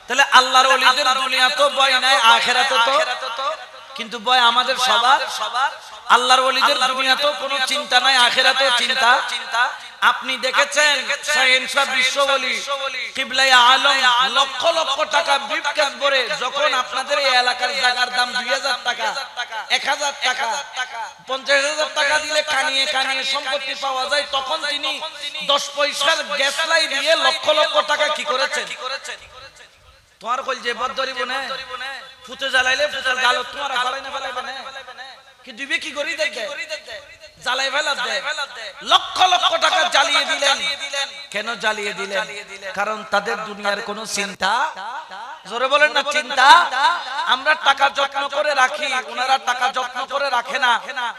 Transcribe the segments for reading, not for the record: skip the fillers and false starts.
তাহলে আল্লাহর ওলিদের দুনিয়া তো ভয় নাই, আখিরাতে তো, কিন্তু ভয় আমাদের সবার। আল্লাহর ওলিদের দুনিয়াতেও কোনো চিন্তা নাই, আখিরাতেও চিন্তা। আপনি দেখেছেন শাহীন শাহ বিশ্ব ওলি কিবলাই আলম লক্ষ লক্ষ টাকা ব্রিফকেস ভরে যখন আপনাদের এই এলাকার জায়গার দাম 2000 টাকা, 1000 টাকা, 50,000 টাকা দিলে কানিয়ে কানিয়ে সম্পত্তি পাওয়া যায়, তখন তিনি 10 পয়সার গ্যাস লাই দিয়ে লক্ষ লক্ষ টাকা কি করেছেন? তোমার কইল যে বদরি বনে ফুতে জ্বালাইলে ফুতের গাল তোমার ফলাই না ফলাইবে না, কি দিবে কি করি দেখবে জ্বালাই ফেলা দেয়। লক্ষ লক্ষ টাকা জ্বালিয়ে দিলেন। কেন জ্বালিয়ে দিলেন? কারণ তাদের দুনিয়ার কোনো চিন্তা, জোরে বলেন না, চিন্তা। আমরা টাকা যত্ন করে রাখি, ওনারা টাকা যত্ন করে রাখে না।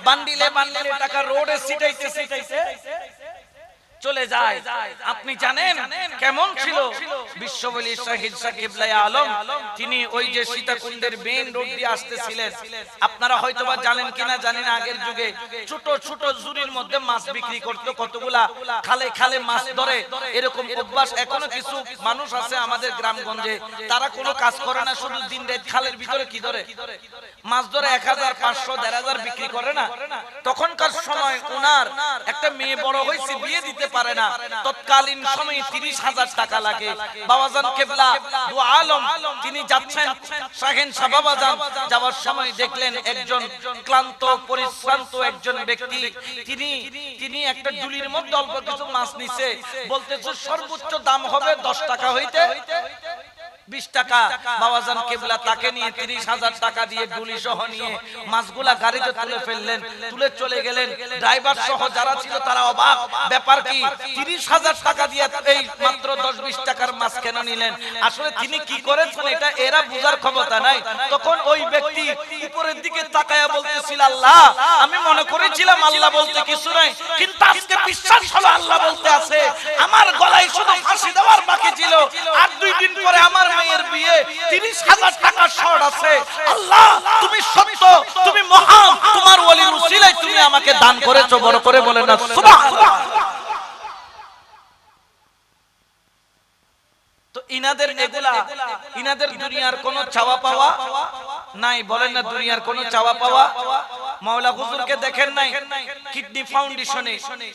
বান্ডিলে বান্ডিলে টাকা রোডে সিটাইতে সিটাইতে চলে যায়। আপনি জানেন কেমন ছিল বিশ্ববলি শাহীন শাহ কিবলাই আলম? তিনি ওই যে সীতাকুণ্ডের মেইন রোড দিয়ে আসতেছিলেন, আপনারা হয়তোবা জানেন কিনা জানি না, আগের যুগে ছোট ছোট জুরির মধ্যে মাছ বিক্রি করতে, কতগুলা খালে খালে মাছ ধরে, এরকম অভ্যাস এখনো কিছু মানুষ আছে আমাদের গ্রামগঞ্জে। তারা কোনো কাজ করে না, শুধু দিন রাত খালের ভিতরে কি ধরে? মাছ ধরে 1000, 500, 1500 বিক্রি করে না। তখনকার সময় ওনার একটা মেয়ে বড় হয়েছে, বিয়ে দিতে পারে না, তৎকালীন সময়ে 30,000 টাকা লাগে। বাবাজান কেবলা দু আলম তিনি যাচ্ছেন, শাহীন শাহ বাবাজান যাওয়ার সময় দেখলেন একজন ক্লান্ত পরিশ্রান্ত একজন ব্যক্তি, তিনি একটা ডুলির মধ্যে অল্প কিছু মাছ নিছে, বলতেছে সর্বোচ্চ দাম হবে 10 টাকা হইতে 20 টাকা। বাবাজান কেবলা তাকে নিয়ে 30,000 টাকা দিয়ে ডুলি সহ নিয়ে মাছগুলা গাড়িতে তুলে ফেললেন, তুলে চলে গেলেন। ড্রাইভার সহ যারা ছিল তারা অবাক, ব্যাপার কি 30,000 টাকা দিয়ে এই মাত্র 10-20 টাকার মাছ কেন নিলেন? আসলে তিনি কি করেছেন এটা এরা বুঝার ক্ষমতা নাই। তখন ওই ব্যক্তি উপরের দিকে তাকায়া বলতেছিল, আল্লাহ, আমি মনে করেছিলাম আল্লাহ বলতে কিছু নাই, কিন্তু আজকে বিশ্বাস হলো আল্লাহ বলতে আছে। আমার গলায় শুধু ফাঁসি দেওয়ার বাকি ছিল, আর 2 দিন পরে আমার মেয়ের বিয়ে, 30,000 টাকা শর্ট আছে। আল্লাহ তুমি সত্য, তুমি মহান, তোমার ওলির উসিলায় তুমি আমাকে দান করেছো। বড় করে বলেন না সুবহানাল্লাহ। তো ইনাদের এগুলা, ইনাদের দুনিয়ার কোনো চাওয়া পাওয়া নাই। বলেন না দুনিয়ার কোনো চাওয়া পাওয়া। মাওলা হুজুরকে দেখেন নাই কিডনি ফাউন্ডেশনে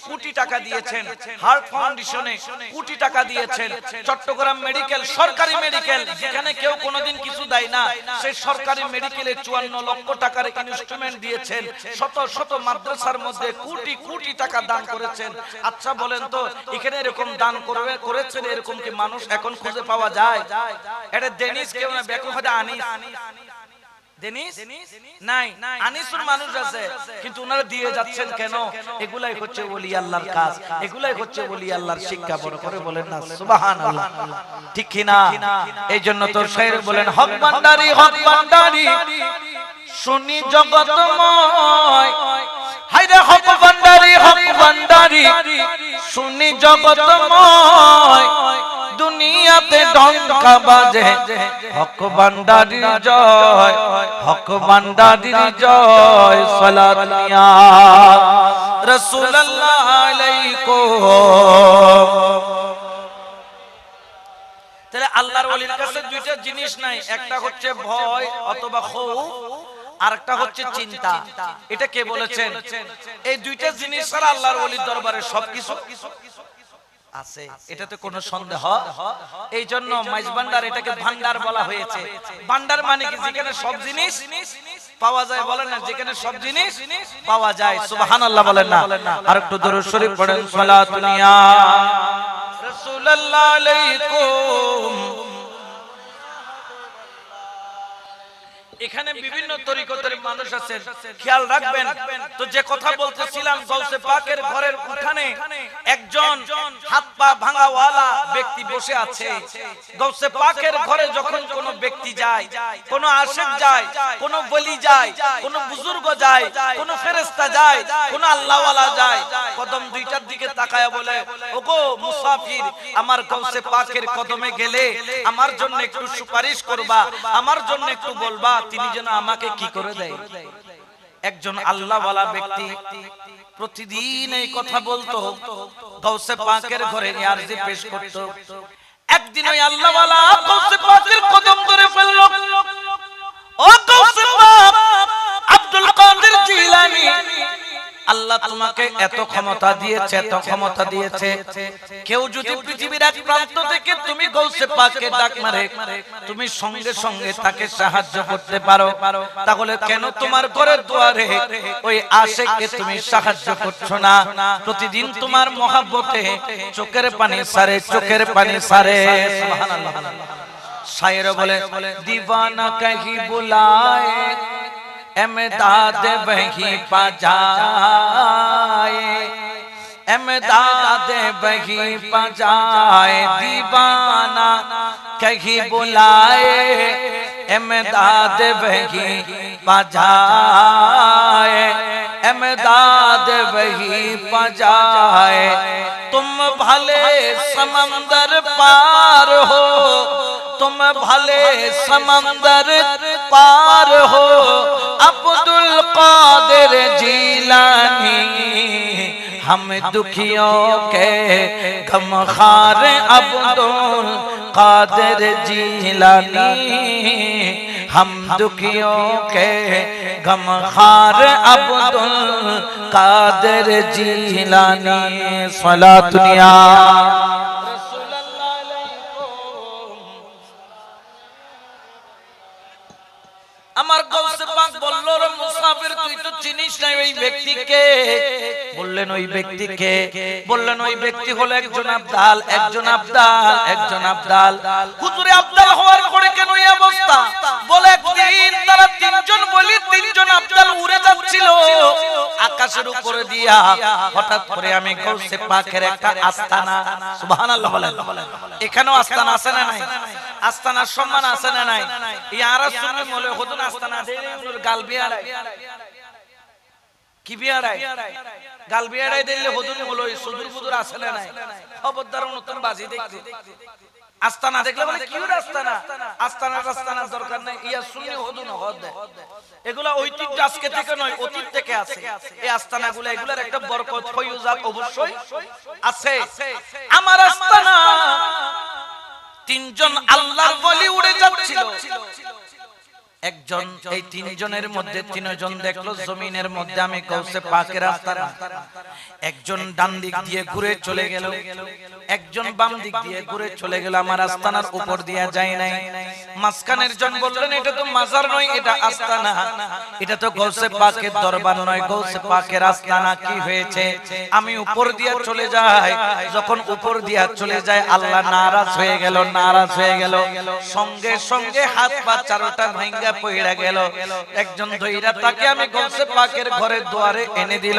কোটি টাকা দিয়েছেন, হার্ট ফাউন্ডেশনে কোটি টাকা দিয়েছেন, চট্টগ্রাম মেডিকেল সরকারি মেডিকেল যেখানে কেউ কোনোদিন কিছু দেয় না, সেই সরকারি মেডিকেলে 54 লক্ষ টাকার ইনস্ট্রুমেন্ট দিয়েছেন, শত শত মাদ্রাসার মধ্যে কোটি কোটি টাকা দান করেছেন। আচ্ছা বলেন তো, এখানে এরকম দান করেছেন এরকম কি মানুষ এখন খুঁজে পাওয়া যায়? এটা ডেনিস কেউ না, বেকুব হতে আনিস ডেনিস নাই, আনিসুর মানুষ আছে, কিন্তু ওনারা দিয়ে যাচ্ছেন কেন? এগুলাই হচ্ছে ওলি আল্লাহর কাজ, এগুলাই হচ্ছে ওলি আল্লাহর শিক্ষা। বড় করে বলেন না সুবহানাল্লাহ, ঠিক কি না? এই জন্য তো শায়ের বলেন, হক ভান্ডারি শুনি জগতময়, হায়রে হক ভান্ডারি শুনি জগতময়, দুনিয়াতে ডঙ্কা বাজে হক ভান্ডারির জয়, হক ভান্ডারির জয়, সালাত ইয়া রাসূলুল্লাহ আলাইকুম। তাহলে আল্লাহর ওলির কাছে দুইটা জিনিস নাই, একটা হচ্ছে ভয় অথবা খৌফ, আরেকটা হচ্ছে চিন্তা। এটা কে বলেছেন? এই দুইটা জিনিস ছাড়া আল্লাহর ওলির দরবারে সবকিছু আছে, এটাতে কোনো সন্দেহ। এই জন্য মাইজ ভান্ডার এটাকে ভান্ডার বলা হয়েছে। ভান্ডার মানে কি? যেখানে সব জিনিস পাওয়া যায়। বলেন না যেখানে সব জিনিস পাওয়া যায়। সুবহানাল্লাহ বলেন না। আর একটু দরুদ শরীফ পড়েন, সালাতুন ইয়া রাসূলুল্লাহ আলাইকুম। এখানে বিভিন্ন তরিকতের মানুষ আছেন, খেয়াল রাখবেন। তো যে কথা বলতেছিলাম, গাউসে পাকের ঘরের উঠানে একজন হাত পা ভাঙাওয়ালা ব্যক্তি বসে আছে। গাউসে পাকের ঘরে যখন কোন ব্যক্তি যায়, কোন আশিক যায়, কোন ওলি যায়, কোন বুজুর্গ যায়, কোন ফেরেশতা যায়, কোন আল্লাহওয়ালা যায়, কদম দুইটার দিকে তাকায়া বলে, ওগো মুসাফির, আমার গাউসে পাকের কদমে গেলে আমার জন্য একটু সুপারিশ করবা, আমার জন্য একটু বলবা তিনি যেন আমাকে কি করে দেয়। একজন আল্লাহওয়ালা ব্যক্তি প্রতিদিন এই কথা বলতো, গাউসে পাকের ঘরে আরজি পেশ করত। একদিন ওই আল্লাহওয়ালা গাউসে পাকের তোমাকে এত ক্ষমতা দিয়েছে, এত ক্ষমতা দিয়েছে, কেউ যদি পৃথিবীর এক প্রান্ত থেকে তুমি গৌসে পাককে ডাক মারে, তুমি সঙ্গে সঙ্গে তাকে সাহায্য করতে পারো, তাহলে কেন তোমার ঘরের দুয়ারে ওই আশিককে তুমি সাহায্য করছো না? প্রতিদিন তোমার মহব্বতে চোখের পানি সারে, চোখের পানি সারে। সুবহানাল্লাহ। শায়ের বলে, दीवाना कहीं बुलाए इमदाद वही पा जाए, इमदाद वही पा जाए, दीवाना कहीं बुलाए इमदाद वही पा जाए, इमदाद वही पा जाए। तुम भले समंदर पार हो, तुम भले समंदर पार हो, अब्दुल कादिर जीलानी हम दुखियों के गमखार, अब्दुल कादिर जीलानी हम दुखियों के गमखार, अब्दुल कादिर जीलानी। सलातुनिया আমার গৌসে পাক বলল, রে মুসাফির তুই তো চিনিস না ওই ব্যক্তিকে। বললেন ওই ব্যক্তিকে? বললেন ওই ব্যক্তি হলো একজন আব্দাল, একজন আব্দাল, একজন আব্দাল। হুজুরে আব্দাল হওয়ার পরে কেন এই অবস্থা? বলে একদিন তারা তিনজন বলি, তিনজন আব্দাল উড়ে যাচ্ছিল আকাশের উপরে দিয়া, হঠাৎ করে আমি গৌসে পাকের একটা আস্তানা, সুবহানাল্লাহ বলেন, এখানেও আস্তানা আছে না নাই? আস্তানার সম্মান আছে না নাই? ইয়ারা শুনে বলে হুজুর আস্তানা দেই গাল বিয়াড়াই, কি বিয়াড়াই? গাল বিয়াড়াই দিলে হুজুর বলে সুদূর বুদুর আছে না নাই? খবরদার নতুন বাজি দেখতে আস্তানা দেখলে বলে কি ওর আস্তানা? আস্তানার আস্তানার দরকার নাই, ইয়া শুনে হুজুর হদ দেয়। এগুলা ঐতিহ্য আজকে থেকে নয়, অতীত থেকে আছে এই আস্তানাগুলো। এগুলার একটা বরকত ফয়ুজাত অবশ্যই আছে। আমার আস্তানা তিনজন আল্লাহর ওলি উড়ে যাচ্ছিল। একজন, এই তিনজনের মধ্যে তিনজন দেখলো জমিনের মধ্যে আমি গৌসে পাকের আস্তানা। একজন ডান দিক দিয়ে ঘুরে চলে গেল, একজন বাম দিক দিয়ে ঘুরে চলে গেল, আমার আস্তানার উপর দিয়া যায় নাই। মাঝখানের জন বললেন এটা তো মাজার নয়, এটা আস্তানা, এটা তো গৌসে পাকের দরবার নয়, গৌসে পাকের আস্তানা। কি হয়েছে? আমি উপর দিয়া চলে যাই, যখন উপর দিয়া চলে যায় আল্লাহ নারাজ হয়ে গেল, নারাজ হয়ে গেল। সঙ্গে সঙ্গে হাত পা চারোটা ভাঙ্গা পড়ে গেল। একজন ধইরা তাকে আমি গৌসে পাকের ঘরের দুয়ারে এনে দিল।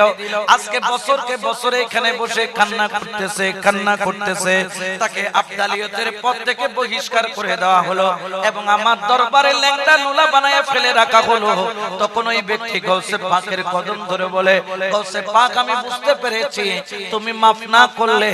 আজকে বছরকে বছরে এখানে বসে কান্না করতেছে, কান্না করতেছে। তাকে আব্দালিয়তের পদ থেকে বহিষ্কার করে দেওয়া হলো এবং আমার দরবারে ল্যাংড়া নুলা বানায় ফেলে রাখা হলো। তখন ওই ব্যক্তি গৌসে পাকের কদম ধরে বলে, গৌসে পাক আমি বুঝতে পেরেছি তুমি মাফ না করলে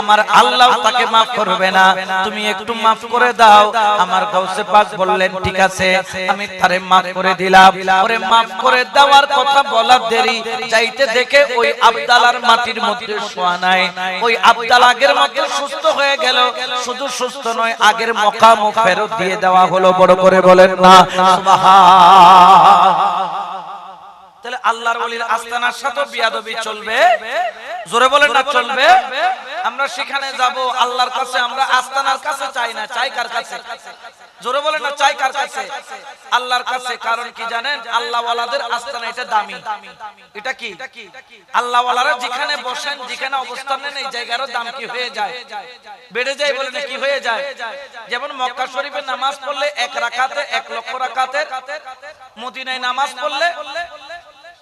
আমার আল্লাহ তাকে মাফ করবে না, তুমি একটু মাফ করে দাও। আমার গৌসে পাক বললেন ঠিক আছে, আমি তারে মাফ করে দিলাম। ওরে মাফ করে দেওয়ার কথা বলার দেরি, যাইতে দেখে ওই আব্দালার মাটির মধ্যে শোয়া নাই। ওই আব্দাল আগের মতো সুস্থ হয়ে গেল। শুধু সুস্থ নয়, আগের মকামও ফেরত দিয়ে দেওয়া হলো। বড় করে বলেন না সুবহান। তাহলে আল্লাহর ওলির আস্তানার সাথে বিয়াদবি চলবে? জোরে বলেন না চলবে? আমরা সেখানে যাব আল্লাহর কাছে, আমরা আস্তানার কাছে চাই না, চাই কার কাছে? জোরে বলেন না চাই কার কাছে? আল্লাহর কাছে। কারণ কি জানেন? আল্লাহ ওয়ালাদের আস্তানা এটা দামি। এটা কি? আল্লাহ ওয়ালারা যেখানে বসেন, যেখানে অবস্থান নেন, এই জায়গারও দাম কি হয়ে যায়? বেড়ে যায়। বলেন কি হয়ে যায়? যেমন মক্কা শরীফে নামাজ পড়লে 1 রাকাতে 1 লক্ষ রাকাতের, মদিনায় নামাজ পড়লে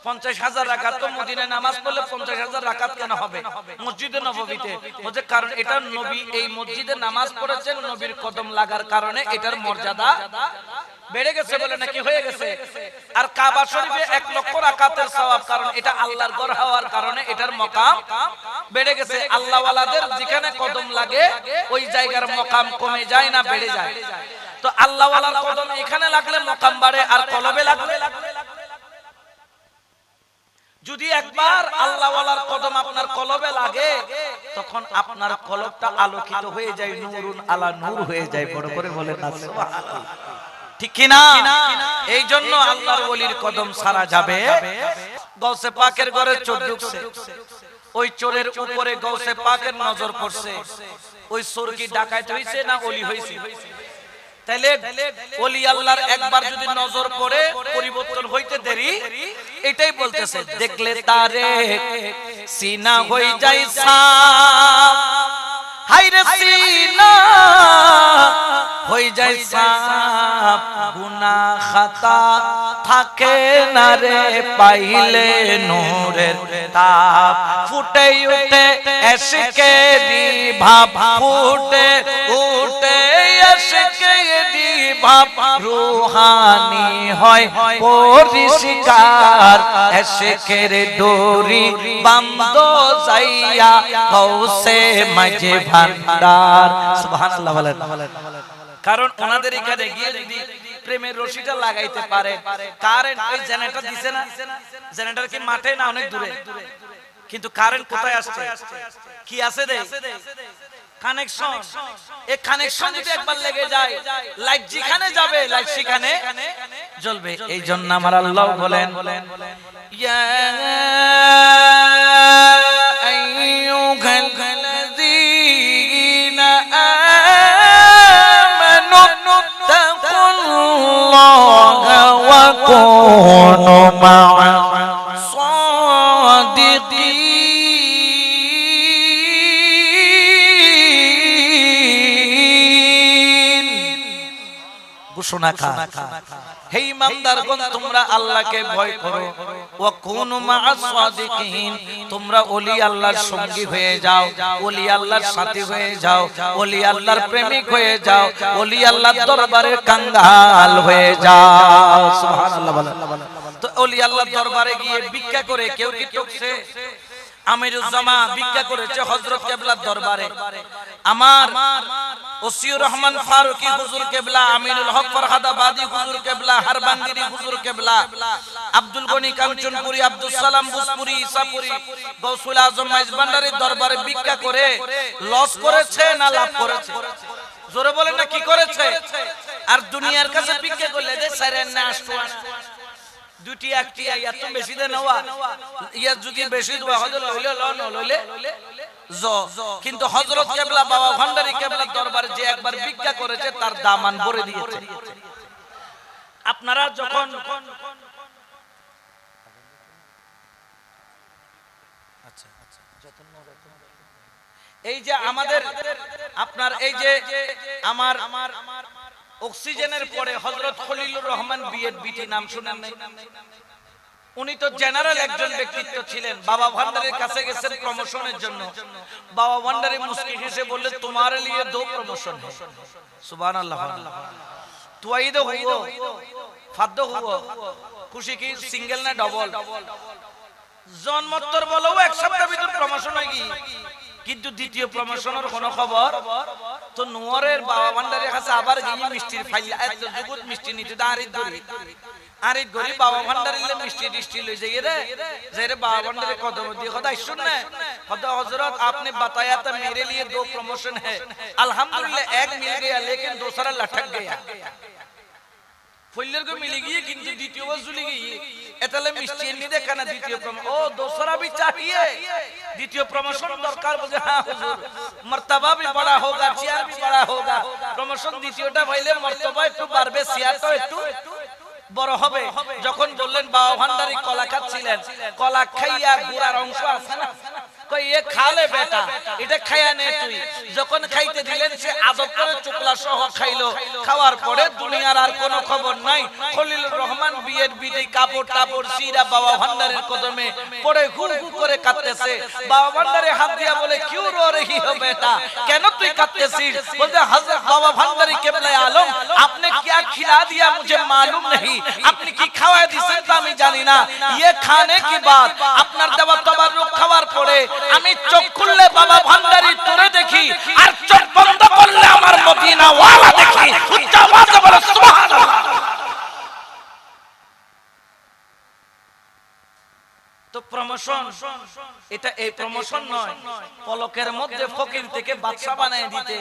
50,000 রাকাত। তো মদিনায় নামাজ পড়লে 50,000 রাকাত কেন হবে মসজিদে নববীতে? বলছে কারণ এটা নবী এই মসজিদে নামাজ পড়েছেন, নবীর কদম লাগার কারণে এটার মর্যাদা বেড়ে গেছে। বলে নাকি হয়ে গেছে? আর কাবা শরীফে 1 লক্ষ রাকাতের সওয়াব, কারণ এটা আল্লাহর ঘর হওয়ার কারণে এটার মকাম বেড়ে গেছে। আল্লাহ ওয়ালাদের যেখানে কদম লাগে ওই জায়গার মকাম কমে যায় না বেড়ে যায়? তো আল্লাহ ওয়ালার কদম এখানে লাগলে মকাম বাড়ে, আর কলবে লাগলে, যদি একবার আল্লাহ ওয়ালার কদম আপনার কলবে লাগে তখন আপনার কলবটা আলোকিত হয়ে যায়, নূরুন আলা নূর হয়ে যায়। বড় করে বলেন না সুবহানাল্লাহ। ঠিক কি না? এই জন্য আল্লাহর ওলির কদম সারা যাবে গৌসে পাকের ঘরে চোর ঢুকছে, ওই চোরের উপরে গৌসে পাকের নজর পড়ছে। ওই চোর কি ডাকাত হইছে না ওলি হইছে? তাইলে ওলি আল্লাহর একবার যদি নজর পড়ে পরিবর্তন হইতে দেরি, এটাই বলতেছে দেখলে তারে সিনা হই যায় সাফ, হায়রে সিনা হই যায় সাফ, গুনাহ খাতা থাকে না রে পাইলে নূরের তাপ, ফুটে উঠে এশকে দি ভাব, ফুটে উঠে এশকে দি ভাব, রূহানি হয় পরিষ্কার, এশকের ডোরি বান্দ যাইয়া গৌসে মাঝে ভান্ডার। সুবহানাল্লাহ বলেন। কারণ ওনাদের এখানে গিয়ে যদি প্রেমের রশিটা লাগাইতে পারে, কারেন্ট ওই জেনারেটর দিছে না, জেনারেটর কি মাঠে না অনেক দূরে, কিন্তু কারেন্ট কোথায় আসছে? কি আছে রে? কানেকশন। এই কানেকশন যদি একবার লেগে যায়, লাইট যেখানে যাবে লাইট সেখানে জ্বলবে। এই জন্য আমার আল্লাহ বলেন, ইয়া আইয়ুহাল্লাযীনা আমানু তাকুল্লাহা ওয়া কুনু মা'আস সাদিকিন। ঘোষণা খা, হে ইমানদারগণ তোমরা আল্লাহকে ভয় করো, ওয়া কুনু মা'আস সাদিকিন, তোমরা ওলি আল্লাহর সঙ্গী হয়ে যাও, ওলি আল্লাহর সাথী হয়ে যাও, ওলি আল্লাহর প্রেমিক হয়ে যাও, ওলি আল্লাহর দরবারে কাঙ্গাল হয়ে যাও। সুবহানাল্লাহ বলেন। তো ওলি আল্লাহর দরবারে গিয়ে ভিক্ষা করে কেউ কি টকছে? আমিরুজ্জামা ভিক্ষা করেছে হযরত কেবলার দরবারে। আমার ওসিউর রহমান ফারুকি হুজুর কেবলা, আমিনুল হক ফরহাদাবাদী হুজুর কেবলা, হারবাঙ্গিরি হুজুর কেবলা, আব্দুল গনি কাঞ্চনপুরি, আব্দুল সালাম বুসপুরি, ইসাপুরি, গৌসুল আজম মাইজভান্ডারির দরবারে ভিক্ষা করে লস করেছে না লাভ করেছে? জোরে বলেন না, কি করেছে? আর দুনিয়ার কাছে ভিক্ষা করলে যে সারেন না আসতো দুটি একটি ইয়া তো বেশি দেন হওয়া, ইয়া যদি বেশি দোয়া হলে লইলে লইলে জ, কিন্তু হযরত কেবলা বাবা ভান্ডারী কেবলার দরবারে যে একবার ভিক্ষা করেছে তার দামান ভরে দিয়েছে। আপনারা যখন এই যে আমাদের আপনার এই যে আমার অক্সিজেনের পরে হযরত খলিলুর রহমান বিএড বিটি নাম শুনেন নাই? উনি তো জেনারেল একজন ব্যক্তিত্ব ছিলেন। বাবা ভান্ডারীর কাছে গেছেন প্রমোশনের জন্য। বাবা ভান্ডারী মুস্কি হেসে বললেন তোমারে লিয়ে দো প্রমোশন है। সুবহানাল্লাহ। তুয়াইদো হুও ফাদ্দো হুও, খুশি কি সিঙ্গেল না ডবল? জন্মোত্তর বলো এক সপ্তাহ ভিতর প্রমোশন হয়ে গই, কিন্তু দ্বিতীয় প্রমোশনের কোনো খবর তো নোয়ারের বাবা ভান্ডারীর কাছে আবার গিয়ে মিষ্টির ফাইল এত জগৎ মিষ্টি নিতে দাঁড়িয়ে ধরি আরে গরি বাবা ভান্ডারীলে মিষ্টি ডিষ্টি লই যাই রে যে রে বাবা ভান্ডারী কদম দিয়ে খোদা শুননে খোদা হযরত आपने बताया था मेरे लिए दो प्रमोशन है, अल्हम्दुलिल्लाह एक मिल गया लेकिन दूसरा लटक गया। फुल्लर को मिल गई কিন্তু দ্বিতীয় বার চলে গই, এতলে মিষ্টি এনে দেখা না দ্বিতীয় প্রমোশন ও दूसरा भी चाहिए, দ্বিতীয় প্রমোশন দরকার বলে হ্যাঁ হুজুর মর্তবা भी बड़ा होगा, চেয়ার भी बड़ा होगा, প্রমোশন দ্বিতীয়টা হইলে মর্তবা একটু বাড়বে, চেয়ারটা একটু বড় হবে। যখন বললেন বাবা ভান্ডারী কলা খাচ্ছিলেন, কলা খাইয়া গুড়ার অংশ আছে না কই এ খালে বেটা এটা খায়া নে তুই, যখন খাইতে দিলেন সে আদব করে চুকলা সহ খাইলো। খাওয়ার পরে দুনিয়ার আর কোনো খবর নাই। খলিলুর রহমান বিয়ের বিটি কাপড় টাপড় সিরা বাবা ভান্ডারীর কদমে পড়ে হু হু করে কাঁদতেছে। বাবা ভান্ডারী হাত দিয়া বলে কিউ রো রহি হো বেটা, কেন তুই কাঁদতেছিস? বলতে হযরত বাবা ভান্ডারী কেবলা আলম আপনি क्या खिला दिया मुझे मालूम नहीं, আপনি কি খাওয়া দিয়েছেন তা আমি জানি না। ये खाने की बात আপনার দেওয়া তবারুক খাওয়ার পরে আমি চোখ খুললে বাবা ভান্ডারী তোরে দেখি, আর চোখ বন্ধ করলে আমার মদিনা ওয়ালা দেখি। উচ্চ আওয়াজে বলো সুবহানাল্লাহ। তো প্রমোশন, এটা এই প্রমোশন নয়, পলকের মধ্যে ফকির থেকে বাদশা বানায় দিতে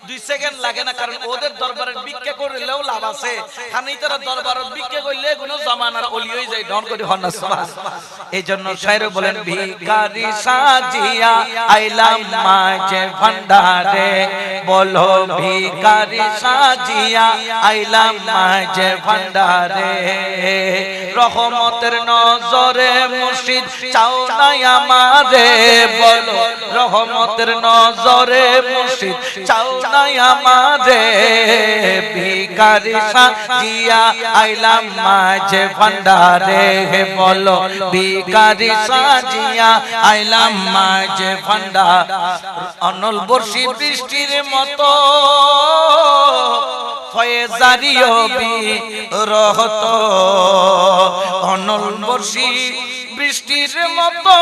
2 সেকেন্ড লাগে না, কারণ ওদের দরবারে ভিক্ষা করলেও লাভ আছে, খানি তারা দরবারে ভিক্ষা করলে কোনো জামানার ওলি হয়ে যায়, ডন করে হন না সুবহানাল্লাহ। এইজন্য শায়র বলেন ভিখারি সাজিয়া আইলাম মাঝে ভান্ডারে, বলো ভিখারি সাজিয়া আইলাম মাঝে ভান্ডারে, রহমতের নজরে মুর্শিদ চাও না আমারে, বলো রহমতের নজরে মুর্শিদ চাও না আমারে, ভিখারি সাজিয়া আইলাম মাঝে ভান্ডারে, বলো ভিখারি সাজিয়া আইলাম মাঝে ভান্ডার, অনল বর্ষি বৃষ্টির মতো ফয়েজারিও বিরহত, অনল বর্ষি বৃষ্টির মতো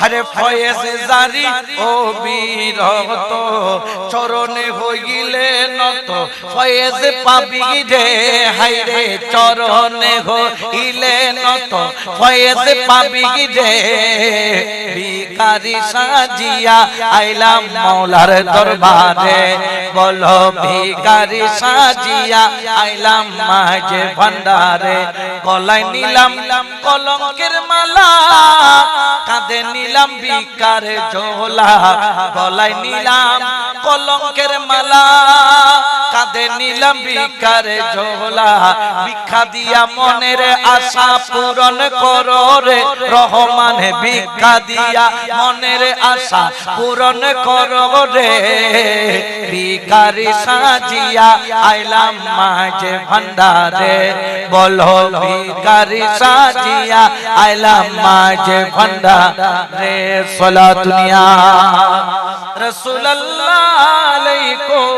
আরে ফয়েজ জারি ও বিরহত, চরণে হইলে নত ফয়েজ পাবি রে, হাইরে চরণে হইলে নত ফয়েজ পাবি রে, ভিখারি সাজিয়া আইলাম মাওলার দরবারে, বলো ভিখারি সাজিয়া আইলাম মাঝে ভান্ডারে, গলায় নিলাম কলঙ্কের মালা, কাঁধে নিলাম ভিখার ঝোলা, গলায় নিলাম কলঙ্কের মালা, কাঁধে নিলাম ভিখার ঝোলা, ভিক্ষা দিয়া মনের আশা পূরণ করো রে রহমান, ভিক্ষা দিয়া মনের আশা পূরণ করো রে, ভিখারি সাজিয়া আইলাম মাঝে ভান্ডারে, বলো ভিখারি সাজিয়া আইলাম মাঝে ভান্ডারে, সালাতুনিয়া রাসূলুল্লাহ আলাইকুম।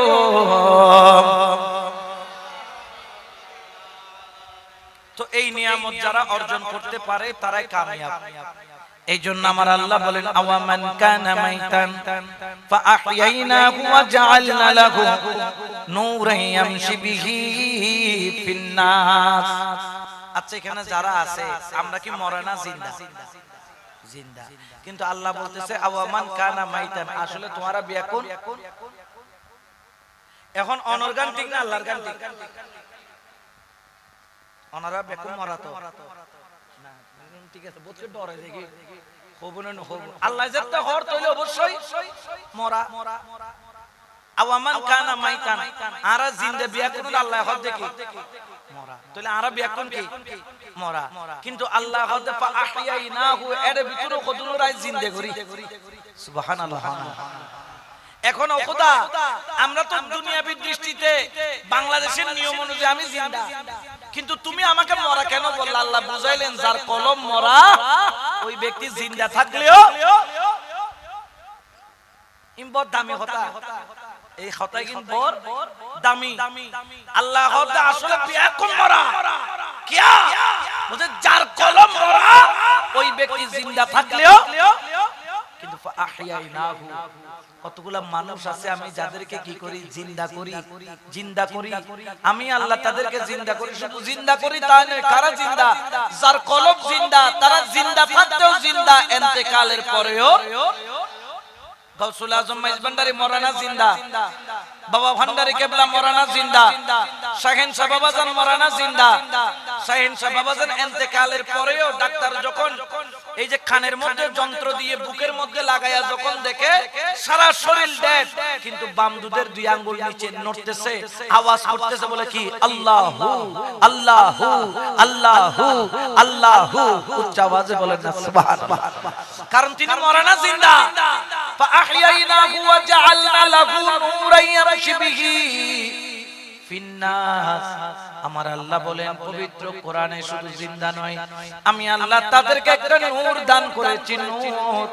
তো এই নিয়ামত যারা অর্জন করতে পারে তারাই কামিয়াব। এই জন্য আমার আল্লাহ বলেন আওয়ামান কানা মাইতান ফাআহইয়াইনাহু ওয়া জাআলনা লাহু নূরান ইয়ামশি বিহি ফিন্নাস। আচ্ছা এখানে যারা আছে আমরা কি মরা না জিন্দা? জিন্দা। কিন্তু আল্লাহ বলতেছে আওয়ামান কানা মাইতান, আসলে তোমারা ব্যাকুল। এখন অনর গান ঠিক না আল্লাহর গান ঠিক? অনরা ব্যাকুল মরা তো না, ঠিক আছে বলতে ডরে দেখি হবো না হবো, আল্লাহ যেটা হর তইলে অবশ্যই মরা। আওয়ামান কানা মাইতান, আরা জিন্দা ব্যাকুল আল্লাহ হদ দেখি মরা, তাহলে আরা ব্যাকুল কি মরা। কিন্তু আল্লাহ হদ ফাআহইয়াইনাহু এর ভিতরে কদুরাই জিন্দা করি, সুবহানাল্লাহ। এখন খোদা আমরা তো দুনিয়াবি দৃষ্টিতে বাংলাদেশের নিয়ম অনুযায়ী আমি জিন্দা, কিন্তু তুমি আমাকে মরা কেন বললা? আল্লাহ বুঝাইলেন যার কলম মরা ওই ব্যক্তি জিন্দা থাকলেও ইম্বর দামি হতা, এই হতা কিন্তু বড় দামি। আল্লাহ হদ আসলে বিয়াকুল মরা কিয়া বুঝে, যার কলম মরা ওই ব্যক্তি জিন্দা থাকলেও কিন্তু ফাআহইয়াইনাহু। কতগুলা মানুষ আছে আমি যাদেরকে কি করি জিন্দা করি, জিন্দা করি আমি আল্লাহ, তাদেরকে জিন্দা করি। শুধু জিন্দা করি তা নয়, কারা জিন্দা? যার কলব জিন্দা, তারা জিন্দা থাকতেও জিন্দা, ইন্তেকালের পরেও। গাউসুল আজম মাইজ ভান্ডারী মরানা জিন্দা, বাবা ভান্ডারী কেবলা মরানা জিন্দা, শাহিন শাহ বাবাজান মরানা জিন্দা। শাহিন শাহ বাবাজান ইন্তেকালের পরেও ডাক্তার যখন এই যে কানের মধ্যে যন্ত্র দিয়ে বুকের মধ্যে লাগায়া যখন দেখে সারা শরীর ডেড, কিন্তু বাম দুধের 2 আঙ্গুল নিচে নড়তেছে, আওয়াজ করতেছে, বলে কি আল্লাহু আল্লাহু আল্লাহু আল্লাহু, উচ্চ আওয়াজে বলেন না সুবহানাল্লাহ। কারণ তিনি মরানা জিন্দা। ফাআহইয়াইনাহু ওয়া জাআলনা লাহু নূরান ইয়ামশি বিহি ফিন্নাস। আমার আল্লাহ বলেন পবিত্র কোরআনে শুধু জিন্দা নয়, আমি আল্লাহ তাদেরকে একটা নূর দান করেছি, নূর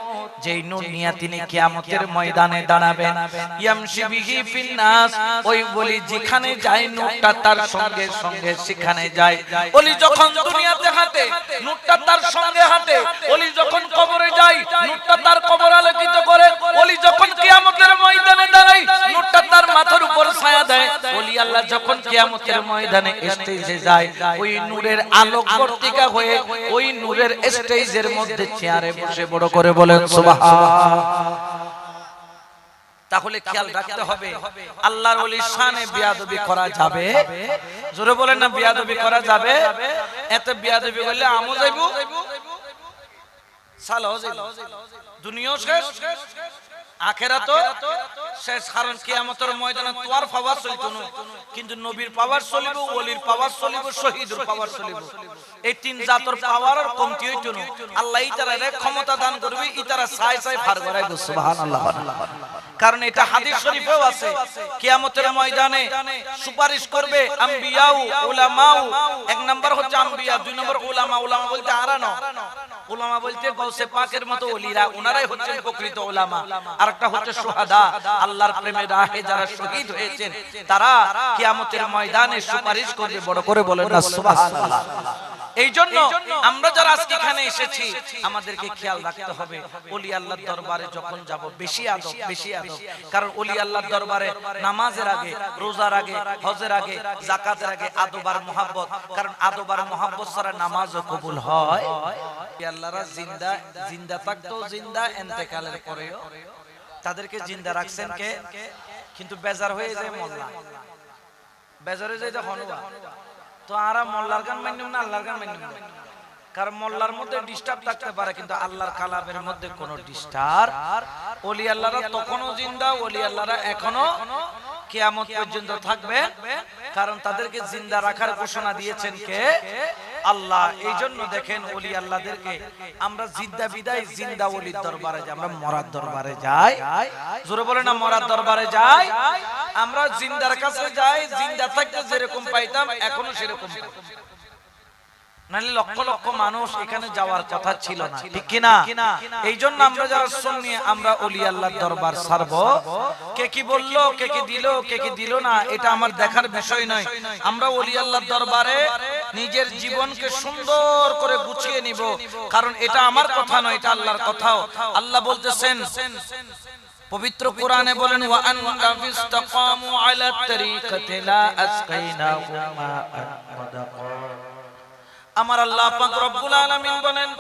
যেই নূর নিয়ে তিনি কিয়ামতের ময়দানে দাঁড়াবেন। ইয়ামশি বিহি ফিন্নাস, ওই বলি যেখানে যায় নূরটা তার সঙ্গে সঙ্গে সেখানে যায়। ওলি যখন দুনিয়াতে হাঁটে নূরটা তার সঙ্গে হাঁটে, ওলি যখন কবরে যায় নূরটা তার কবর আলোকিত করে। ওলি যখন কিয়ামতের ময়দানে দাঁড়ায় নূরটা তার মাথার উপর ছায়া দেয় ওলি আল্লাহ যখন কিয়ামতের ময়দানে স্টেজে যায় ওই নূরের আলোক বর্তিকা হয়ে ওই নূরের স্টেজের মধ্যে চেয়ারে বসে বড় করে বলেন সুবহান। তাহলে খেয়াল রাখতে হবে আল্লাহর ওলির শানে বিয়াদবি করা যাবে? জোরে বলেন না, বিয়াদবি করা যাবে? এত বিয়াদবি করলে আমও যাইব, সালাও যাইব, দুনিয়াও শেষ, আখিরাতও শেষ। কারণ কিয়ামতের ময়দানে তোর পাওয়ার চলিত না, কিন্তু নবীর পাওয়ার চলিব, ওলির পাওয়ার চলিব, শহীদের পাওয়ার চলিব। এই তিন জাতর পাওয়ার আর কমতি হইত না। আল্লাহ ইতারে ক্ষমতা দান করবে, ইতারা ছাই ছাই ফার করাই দে। সুবহানাল্লাহ। কারণ এটা হাদিস শরীফেও আছে, কিয়ামতের ময়দানে সুপারিশ করবে আম্বিয়াউ উলামাউ। এক নাম্বার হচ্ছে আম্বিয়া, দুই নম্বর উলামা। উলামা বলতে আরানো, উলামা বলতে গাউসে পাকের মতো ওলিরা, ওনারাই হচ্ছেন প্রকৃত উলামা। আরেকটা হচ্ছে শুহাদা, আল্লাহর প্রেমে রাহে যারা শহীদ হয়েছেন তারা কিয়ামতের ময়দানে সুপারিশ করবে। বড় করে বলেন না সুবহানাল্লাহ। এই জন্য আমরা যারা আজকে এখানে এসেছি আমাদেরকে খেয়াল রাখতে হবে ওলি আল্লাহর দরবারে যখন যাব বেশি আদব, বেশি আদব। কারণ ওলি আল্লাহর দরবারে নামাজের আগে, রোজার আগে, হজের আগে, যাকাতের আগে আদব আর মুহাব্বত। কারণ আদব আর মুহাব্বত ছাড়া নামাজও কবুল হয়। আল্লাহরা জিন্দা, জিন্দা থাকতেও জিন্দা, ইন্তেকালের পরেও তাদেরকে জিন্দা রাখছেন কে? কিন্তু বেজার হয়ে যায় মোল্লা, বেজার হয়ে যায় তখন তো আরা মোল্লার গান মান্যম না আল্লাহর গান মান্যম না। কারণ মোল্লার মধ্যে ডিস্টার্ব থাকতে পারে কিন্তু আল্লাহর কালামের মধ্যে কোনো ডিস্টার্ব। ওলি আল্লাহরা তখনও জিন্দা, ওলি আল্লাহরা এখনো কিয়ামত পর্যন্ত থাকবে। কারণ তাদেরকে জিন্দা রাখার ঘোষণা দিয়েছেন কে? আল্লাহ। এই জন্য দেখেন ওলি আল্লাহদেরকে আমরা জিন্দা বিদায় জিন্দা ওলির দরবারে যাই, আমরা মরার দরবারে যাই। জোরে বলে না, মরার দরবারে যাই। আমরা জিন্দার কাছে যাই, জিন্দা থাকতে যেরকম পাইতাম এখনো সেরকম পাই। নাহলে লক্ষ লক্ষ মানুষ এখানে যাওয়ার কথা ছিল না, ঠিক কিনা? এই জন্য আমরা যারা সুন্নি আমরা ওলি আল্লাহর দরবার ছাড়বো। কে কি বললো, কে কি দিল, কে কি দিল না, এটা আমার দেখার বিষয় নয়। আমরা ওলি আল্লাহর দরবারে নিজের জীবনকে সুন্দর করে গুছিয়ে নিব। কারণ এটা আমার কথা নয়, এটা আল্লাহর কথাও। আল্লাহ বলতেছেন পবিত্র কোরআনে বলেন ওয়া আনলা ফিস্তাকামু আলা তরিকাতি লা আসকাইনাহুম মাআন গাদাকা। আমার আল্লাহ পাক রব্বুল আলামিন বলেন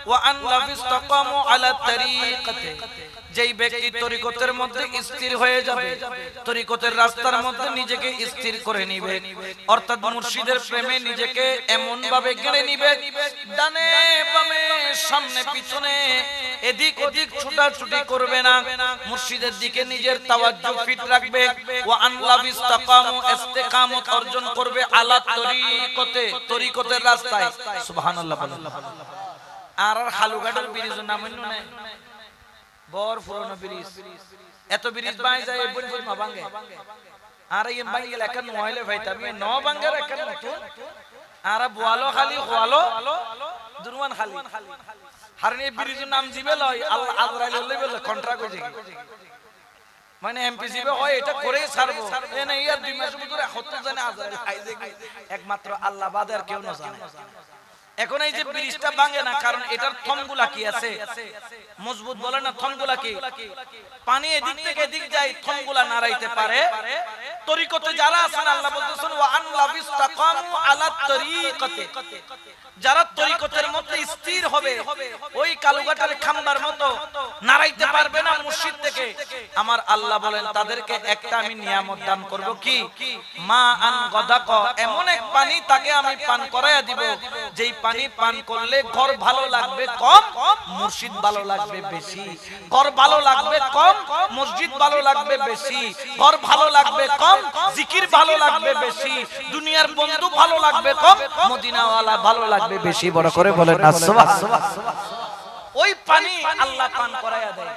ওয়া আনলা ফিস্তাকামু আলা তরিকাতি, যেই ব্যক্তি তরিকতের মধ্যে স্থির হয়ে যাবে, তরিকতের রাস্তার মধ্যে নিজেকে স্থির করে নিবে, অর্থাৎ মুর্শিদের প্রেমে নিজেকে এমন ভাবে গেড়ে নিবে, ডানে বামে সামনে পিছনে এদিক ওদিক ছুটাছুটি করবে না, মুর্শিদের দিকে নিজের তাওয়াজ্জু ফিট রাখবে। ওয়া আনলা বিস্তাকামু, ইস্তিকামত অর্জন করবে আলা তরিকতে, তরিকতের রাস্তায়। সুবহানাল্লাহ বলেন। আর হালুঘাটের ব্রিজের নাম নাই, বর পুরনো ব্রিজ, এত ব্রিজ বাই যায় এই বলবো না ভাঙে। আর এই বাঙ্গি গেল এখন মহিলা ভাইতা আমি ন ভাঙ্গার এখন নতুন আর বোয়ালো খালি খোয়ালো দুরমান খালি হারনি ব্রিজের নাম জিবে লয় আল্লাহ আজরাইল লই বলে কন্ট্রাক্ট হয়ে যায়, মানে এমপিসিবে হয় এটা করেই ছাড়বো। এ না ইয়ার 2 মাস ভিতরে হতে জানে আজরাইল আইছে একমাত্র আল্লাহ বাদে আর কেউ না জানে। এখন এই যে ব্রিজটা ভাঙে না, কারণ এটার থমগুলা কি আছে মজবুত, বলে না থমগুলা কি, পানি এদিক থেকে এদিক যায়, থমগুলা নাড়াইতে পারে। তরিকতে যারা আছেন আল্লাহ বলতেছেন ওয়া আনলা বিস্তাকামু আলা তরিকতে, যারা তরিকতের মধ্যে স্থির হবে ওই কালুঘাটের খাম্বার মতো নাড়াইতে পারবে না মুর্শিদ থেকে, আমার আল্লাহ বলেন তাদেরকে একটা আমি নিয়ামত দান করব, কি মা আন গাদাক, এমন এক পানি তাকে আমি পান করায়া দিব যেই পানি পান করলে ঘর ভালো লাগবে কম, মুর্শিদ ভালো লাগবে বেশি। ঘর ভালো লাগবে কম, মসজিদ ভালো লাগবে বেশি। ঘর ভালো লাগবে কম, জিকির ভালো লাগবে বেশি। দুনিয়ার বন্ধু ভালো লাগবে কম, মদিনাওয়ালা ভালো লাগবে বেশি। বড় করে বলেন না সুবহানাল্লাহ। ওই পানি আল্লাহ পান করায়া দেয়।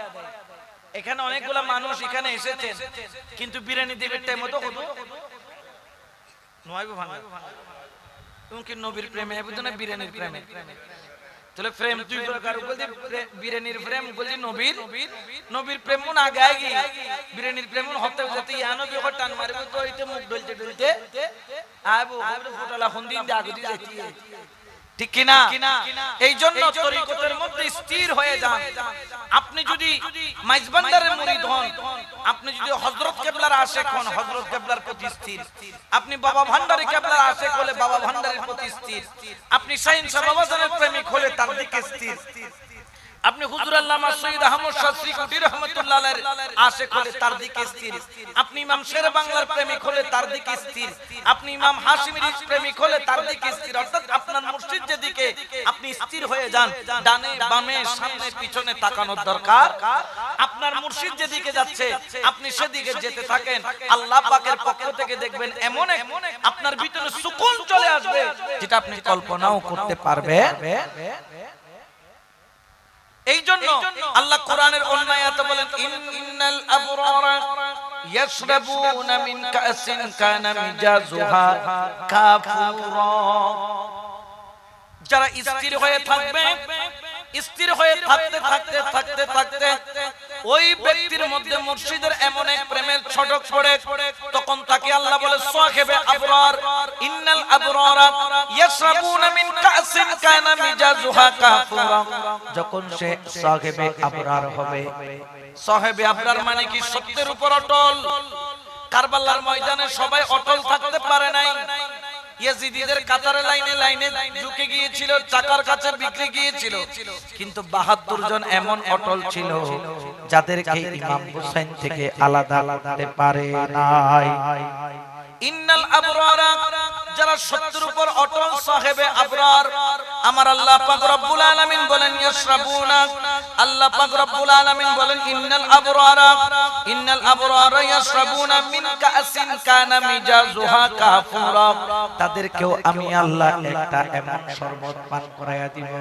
এখানে অনেকগুলা মানুষ এখানে এসেছেন কিন্তু বিরিয়ানি দেবের টাইম মতো কত নয়বো ভাঙা তুমি নবীর প্রেমে বুঝো না বিরিয়ানির প্রেমে, তাহলে প্রেম দুই প্রকার, বলতে বিরিয়ানির প্রেম বলতে নবীর, নবীর প্রেম না গায় গি বিরিয়ানির প্রেম হতে যেতে ইয়া নবী কো টান মারবে তো এইতে মুখ ডলতে ডলতে আইবো ফটোলা হন্দিন দে আগদি যাইতি, ঠিক কি না? এই জন্য তরিকতের মধ্যে স্থির হয়ে যান। আপনি যদি মাইজবান্ডারের মুরিদ হন, আপনি যদি হযরত কেবলার আশিক হন, হযরত কেবলার প্রতি স্থির। আপনি বাবা ভান্ডারী কেবলার আশিক হলে বাবা ভান্ডারীর প্রতি স্থির। আপনি শাহীন শাহ বাবাজানের প্রেমিক হলে তার দিকে স্থির। আপনি হুজুর আল্লামা সৈয়দ আহমদ শাহ শ্রীকুটি রাহমাতুল্লাহ আলাইহির আশিক হলে তার দিকে স্থির। আপনি ইমাম শের বাংলার প্রেমিক হলে তার দিকে স্থির। আপনি ইমাম হাশিমির প্রেমিক হলে তার দিকে স্থির। অর্থাৎ আপনার মুর্শিদ যেদিকে আপনি স্থির হয়ে যান, ডানে বামে সামনে পিছনে তাকানোর দরকার। আপনার মুর্শিদ যেদিকে যাচ্ছে আপনি সেদিকে যেতে থাকেন। আল্লাহ পাকের পক্ষ থেকে দেখবেন এমন আপনার ভিতরে সুকুন চলে আসবে যেটা আপনি কল্পনাও করতে পারবেন। এই জন্য আল্লাহ কোরআনের অন্য আয়াতে বলেন, ইন্নাল আবরারা ইয়াশরাবুনা মিন কাসিন কানা মিজাজুহা কাফুরা। যারা স্থির হয়ে থাকবে, স্থির হয়ে থাকতে থাকতে থাকতে থাকতে ওই ব্যক্তির মধ্যে মুর্শিদের এমন এক প্রেমের ছটক পড়ে, তখন তাকে আল্লাহ বলে সাহেবে আবরার। ইন্নাল আবরারা ইয়াশরাবুনা মিন কাসিন কানা মিজাজুহা কাফুরা। যখন সে সাহেবে আবরার হবে, সাহেবে আবরার মানে কি? সত্যের উপর অটল। কারবালার ময়দানে সবাই অটল থাকতে পারে নাই। ইয়াজিদিদের কাতারে লাইনে লাইনে ঢুকে গিয়েছিল, চাকার কাছে বিক্রি গিয়েছিল, কিন্তু ৭২ জন এমন অটল ছিল যাদেরকে ইমাম হুসাইন থেকে আলাদা করতে পারে নাই। ইন্নাল আবরারা, যারা সত্যের উপর অটল সাহেবে আবরার, আমার আল্লাহ পাক রব্বুল আলামিন বলেন ইয়াশরাবুনা। আল্লাহ পাক রব্বুল আলামিন বলেন ইন্নাল আবরারা ইয়াশরাবুনা মিন কাসিন কানা মিজাজুহা কাফুরা। তাদেরকেও আমি আল্লাহ একটা এমন শরবত পান করায়া দিব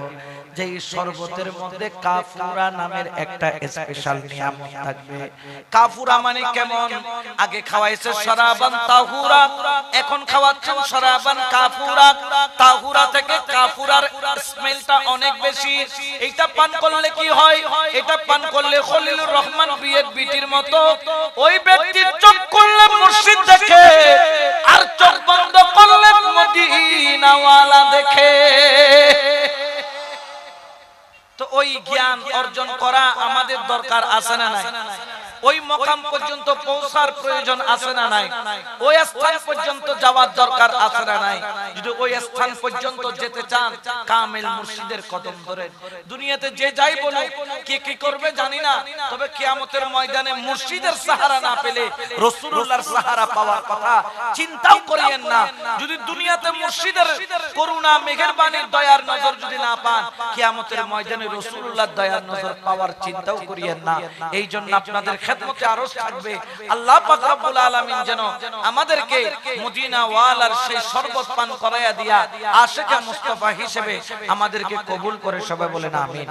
যেই শরবতের মধ্যে কাফুরা নামের একটা স্পেশাল নিয়ামত থাকবে। কাফুরা মানে কেমন? আগে খাওয়াইছে শরাবান তাহুরা, এখন খাওয়াচ্ছেন শরাবান কাফুরা। তাহুরা থেকে কাফুরার স্মেলটা অনেক বেশি। এটা পান করলে কি হয়? এটা পান করলে খলিলুর রহমান বিয়ের বিটির মতো ওই ব্যক্তির চোখ করলে মুর্শিদ দেখে, আর চোখ বন্ধ করলে মদিনাওয়ালা দেখে। তো ওই জ্ঞান অর্জন করা আমাদের দরকার আছে না নাই? ওই মকাম পর্যন্ত পৌঁছার প্রয়োজন আছে না নাই? ওই স্থান পর্যন্ত যাওয়ার দরকার আছে না নাই? যদি ওই স্থান পর্যন্ত যেতে চান, কামেল মুর্শিদের কদম ধরে। দুনিয়াতে যে যাই বলো, কে কি করবে জানি না, তবে কিয়ামতের ময়দানে মুর্শিদের সাহারা না পেলে রাসূলুল্লাহর সাহারা পাওয়ার কথা চিন্তাও করিয়েন না। যদি দুনিয়াতে মুর্শিদের করুণা মেহেরবানির দয়ার নজর যদি না পান, কিয়ামতের ময়দানে রাসূলুল্লাহর দয়ার নজর পাওয়ার চিন্তাও করিয়েন না। এই জন্য আপনাদের খেদমতে আরজ থাকবে, আল্লাহ পাক রব্বুল আলামিন যেন আমাদেরকে মদিনা ওয়ালার সেই শরবত পান করায়া দিয়া আশিকে মুস্তাফা হিসেবে আমাদেরকে কবুল করে। সবাই বলেন আমিন।